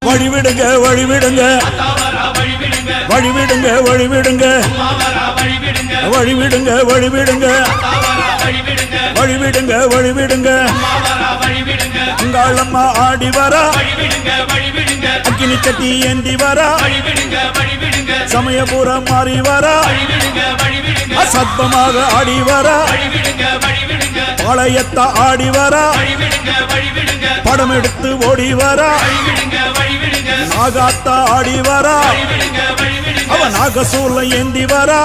வழிவிடுங்க வழிவிடுங்க வழிவிடுங்க வழிவிடுங்க வழிவிடுங்க வழிவிடுங்க வழிவிடுங்க வழிவிடுங்க அங்காளம்மா ஆடி வரா அக்கினி சட்டி ஏந்தி வரா சமயபுரம் மாறி வரா அசத்தமாக ஆடி வரா பாளையத்த ஆடி வரா படம் எடுத்து ஓடி வரா நாகாத்தா ஆடி வரா அவ நாகசூல ஏந்தி வரா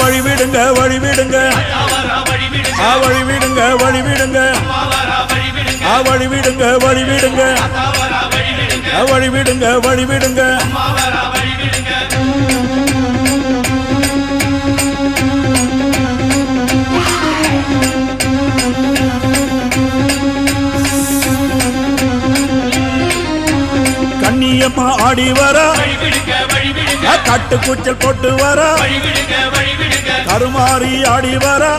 வழிவிடுங்க வழிவிடுங்க வழிவிடுங்க வழிவிடுங்க வழிவிடுங்க வழிவிடுங்க வழிவிடுங்க வழிவிடுங்க கண்ணியம்மா ஆடி வரா காட்டு கூச்சல் போட்டு வரா கருமாறி ஆடி வரா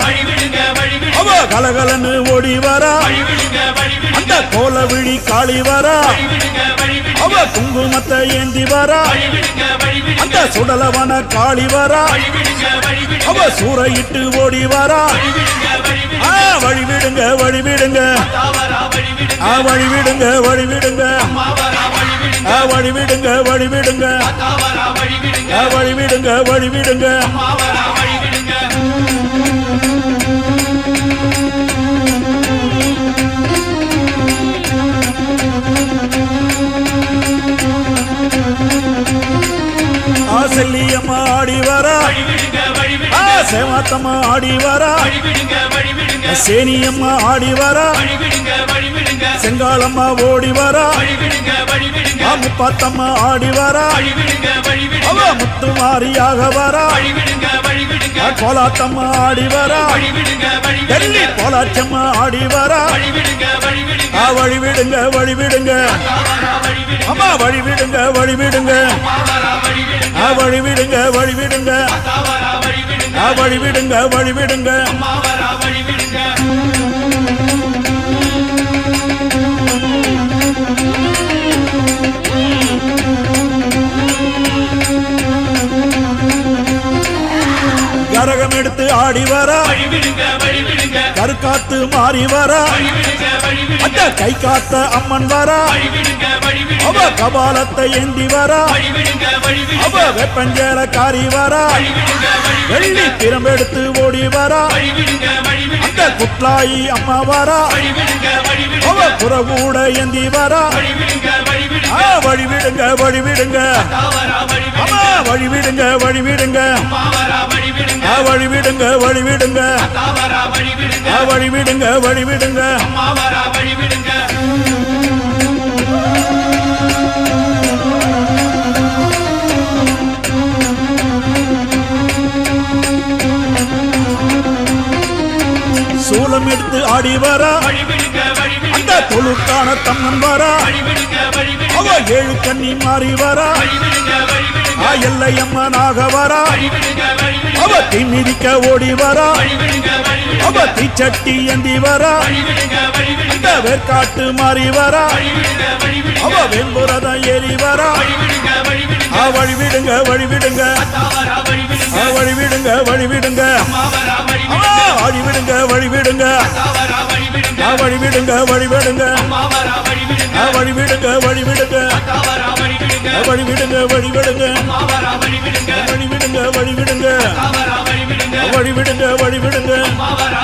அவ கலகலன்னு ஓடி வரா அந்த கோல விழி காளி வரா அவ குங்குமத்தை ஏந்தி வரா அந்த சுடலவன காளி வரா அவ சூறையிட்டு ஓடி வரா வழிவிடுங்க வழிவிடுங்க வழிவிடுங்க வழிவிடுங்க வழிவிடுங்க வழிவிடுங்க வழிவிடுங்க வழிவிடுங்க சென்னாத்தம்மா ஆடி வரா வழி விடுங்க வழி விடுங்க சேனியம்மா ஆடி வரா வழி விடுங்க வழி விடுங்க செங்காலம்மா ஓடி வரா வழி விடுங்க வழி விடுங்க முப்பாத்தம்மா ஆடி வரா வழி விடுங்க வழி அவ விடுங்க முத்துமாரியாக வரா வழி விடுங்க வழி விடுங்க கோலாத்தம்மா ஆடி வரா வழி விடுங்க வழி டெல்லி விடுங்க கோலாச்சம்மா ஆடி வரா வழி விடுங்க வழி விடுங்க வழி விடுங்க வழி விடுங்க தாவரா வழி விடுங்க அம்மா வழி விடுங்க வழி விடுங்க மாவரா வழி விடுங்க வழி விடுங்க வழி விடுங்க தாவரா வழி விடுங்க வழி விடுங்க வழி விடுங்க மாவரா வழி விடுங்க கரகம் எடுத்து ஆடி வரா வழி விடுங்க வழி விடுங்க கருக்காத்து மாறி வரா வழி விடுங்க வழி விடுங்க அந்த கை காத்த அம்மன் வரா வழி விடுங்க வழி அவ விடுங்க கபாலத்தை ஏந்தி வரா வழி விடுங்க வழி அவ விடுங்க வெப்பஞ்சேல காரி வரா வழி விடுங்க வழி வெள்ளி திறம்பெடுத்து ஓடி வரா வழி விடுங்க வழி அந்த விடுங்க குட்லாயி அம்மா வரா வழி விடுங்க வழி அவ விடுங்க புறகூட ஏந்தி வரா வழி விடுங்க வழி விடுங்க வழி விடுங்க வழி விடுங்க தாவரா வழி அம்மா விடுங்க வழி விடுங்க வழி விடுங்க மாவரா வழி விடுங்க வழி விடுங்க வழி விடுங்க தாவரா வழி விடுங்க வழி விடுங்க வழி விடுங்க மாவரா வழி விடுங்க சூலம் எடுத்து ஆடி வரா வழி விடுங்க வழி அந்த விடுங்க தொழுக்கான தம்மன் வரா வழி விடுங்க வழி அவ விடுங்க 7 கன்னி மாறி வரா வழி விடுங்க வழி விடுங்க எல்லையம்மனாக வரா வழி விடுங்க வழி அவ விடுங்க தீ மிதிக்க ஓடி வரா வழி விடுங்க வழி அவ விடுங்க தீச்சட்டி ஏந்தி வரா வழி விடுங்க வழி அந்த விடுங்க வேர்க்காட்டு மாறி வரா வழி விடுங்க வழி அவ விடுங்க வெண்புரதம் ஏறி வரா வழி விடுங்க வழி விடுங்க வழி விடுங்க வழி விடுங்க தாவரா வழி விடுங்க வழி விடுங்க வழி விடுங்க மாவரா வழி வழி விடுங்க வழி விடுங்க தாவரா வழி விடுங்க வழி விடுங்க வழி விடுங்க மாவரா வழி விடுங்க வழி விடுங்க வழி விடுங்க தாவரா வழி விடுங்க வழி விடுங்க வழி விடுங்க மாவரா வழி விடுங்க வழி விடுங்க வழி விடுங்க தாவரா வழி விடுங்க வழி விடுங்க வழி விடுங்க மாவரா